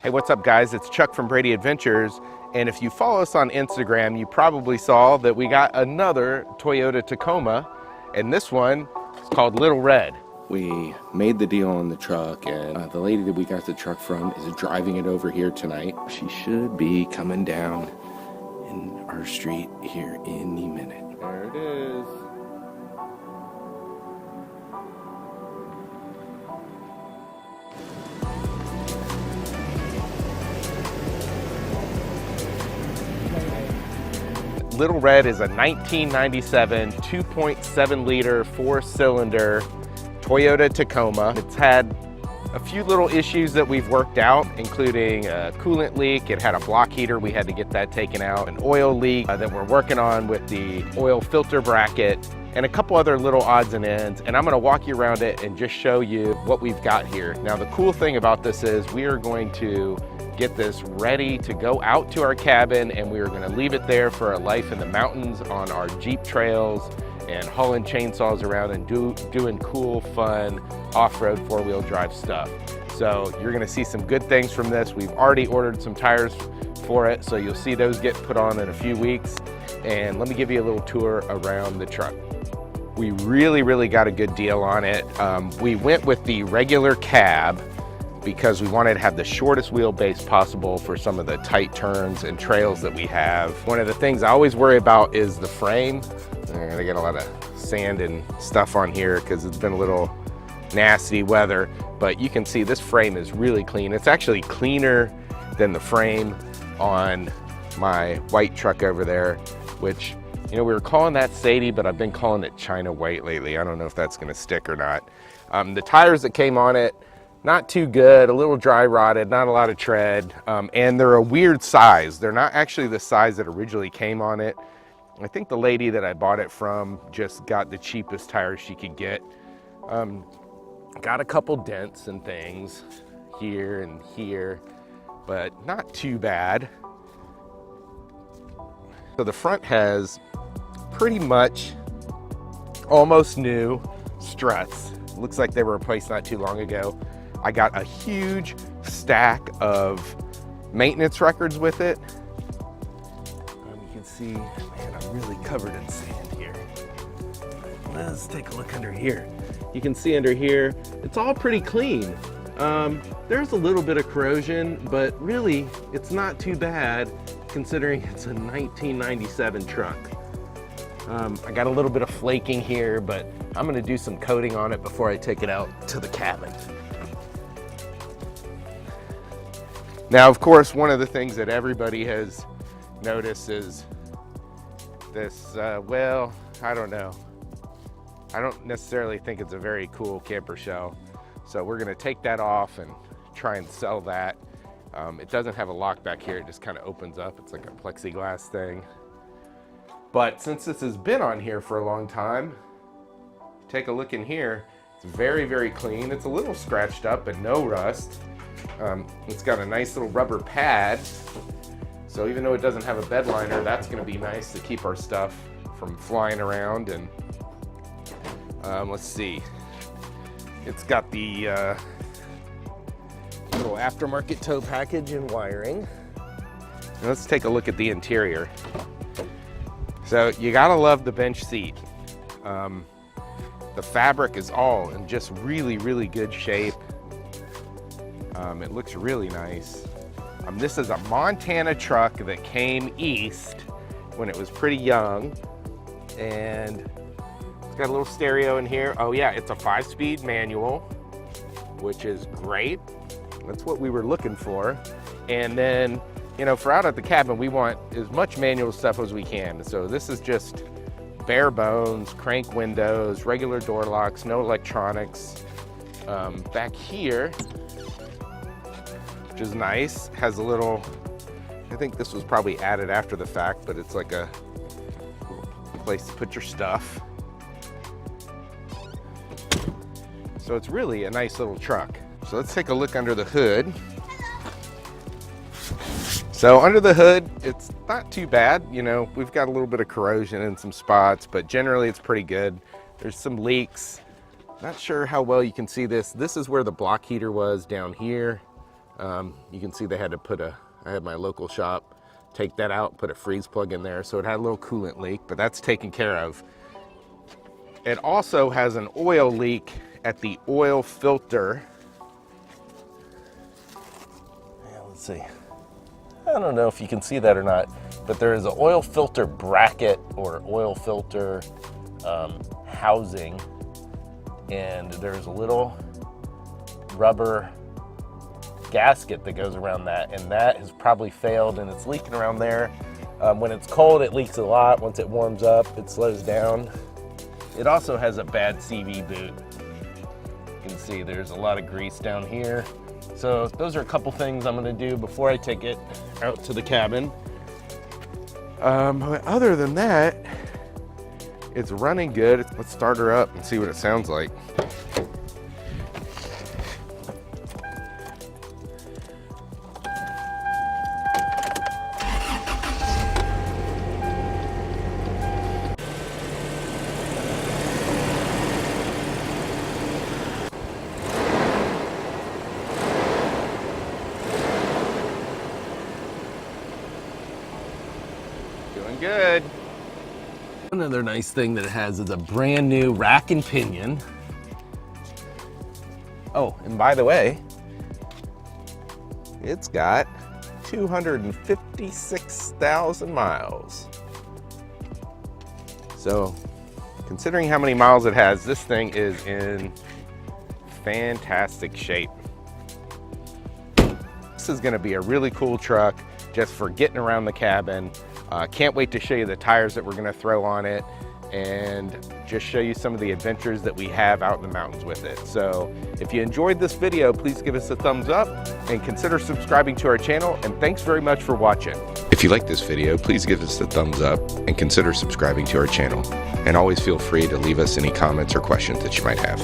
Hey, what's up guys? It's Chuck from Brady Adventures, and if you follow us on Instagram, you probably saw that we got another Toyota Tacoma, and this one is called Little Red. We made the deal on the truck, and the lady that we got the truck from is driving it over here tonight. She should be coming down in our street here any minute. There it is. Little Red is a 1997 2.7 liter 4-cylinder Toyota Tacoma. It's had a few little issues that we've worked out, including a coolant leak. It had a block heater, we had to get that taken out. An oil leak that we're working on with the oil filter bracket, and a couple other little odds and ends. And I'm gonna walk you around it and just show you what we've got here. Now the cool thing about this is we are going to get this ready to go out to our cabin, and we are going to leave it there for a life in the mountains on our Jeep trails and hauling chainsaws around and doing cool, fun off-road four-wheel drive stuff. So you're going to see some good things from this. We've already ordered some tires for it, so you'll see those get put on in a few weeks. And let me give you a little tour around the truck. We really got a good deal on it. We went with the regular cab because we wanted to have the shortest wheelbase possible for some of the tight turns and trails that we have. One of the things I always worry about is the frame. We're gonna get a lot of sand and stuff on here because it's been a little nasty weather, but you can see this frame is really clean. It's actually cleaner than the frame on my white truck over there, which, you know, we were calling that Sadie, but I've been calling it China White lately. I don't know if that's gonna stick or not. The tires that came on it, not too good, a little dry rotted, not a lot of tread, and they're a weird size. They're not actually the size that originally came on it. I think the lady that I bought it from just got the cheapest tires she could get. Got a couple dents and things here and here, but not too bad. So the front has pretty much almost new struts. Looks like they were replaced not too long ago. I got a huge stack of maintenance records with it. You can see, man, I'm really covered in sand here. Let's take a look under here. You can see under here, it's all pretty clean. There's a little bit of corrosion, but really, it's not too bad considering it's a 1997 truck. I got a little bit of flaking here, but I'm gonna do some coating on it before I take it out to the cabin. Now, of course, one of the things that everybody has noticed is this, well, I don't know. I don't necessarily think it's a very cool camper shell. So we're gonna take that off and try and sell that. It doesn't have a lock back here, it just kind of opens up. It's like a plexiglass thing. But since this has been on here for a long time, take a look in here. It's very clean. It's a little scratched up, but no rust. It's got a nice little rubber pad. So even though it doesn't have a bed liner, that's gonna be nice to keep our stuff from flying around. And let's see. It's got the little aftermarket tow package and wiring. And let's take a look at the interior. So you gotta love the bench seat. The fabric is all in just really good shape. It looks really nice. This is a Montana truck that came east when it was pretty young, and it's got a little stereo in here. Oh yeah, it's a 5-speed manual, which is great. That's what we were looking for. And then, you know, for out at the cabin, we want as much manual stuff as we can. So this is just bare bones, crank windows, regular door locks, no electronics. Back here, which is nice, has a little, I think this was probably added after the fact, but it's like a place to put your stuff. So it's really a nice little truck. So let's take a look under the hood. So under the hood, it's not too bad. You know, we've got a little bit of corrosion in some spots, but generally it's pretty good. There's some leaks. Not sure how well you can see this. This is where the block heater was down here. You can see they had to I had my local shop take that out, put a freeze plug in there, so it had a little coolant leak, but that's taken care of. It also has an oil leak at the oil filter. Yeah, let's see. I don't know if you can see that or not, but there is an oil filter bracket or oil filter housing, and there's a little rubber gasket that goes around that, and that has probably failed and it's leaking around there. When it's cold, it leaks a lot. Once it warms up, it slows down. It also has a bad CV boot. You can see there's a lot of grease down here. So those are a couple things I'm gonna do before I take it out to the cabin. But other than that, it's running good. Let's start her up and see what it sounds like. Doing good. Another nice thing that it has is a brand new rack and pinion. Oh, and by the way, it's got 256,000 miles. So, considering how many miles it has, this thing is in fantastic shape. This is gonna be a really cool truck just for getting around the cabin. Can't wait to show you the tires that we're gonna throw on it and just show you some of the adventures that we have out in the mountains with it. So if you enjoyed this video, please give us a thumbs up and consider subscribing to our channel, and thanks very much for watching. If you like this video, please give us a thumbs up and consider subscribing to our channel. And always feel free to leave us any comments or questions that you might have.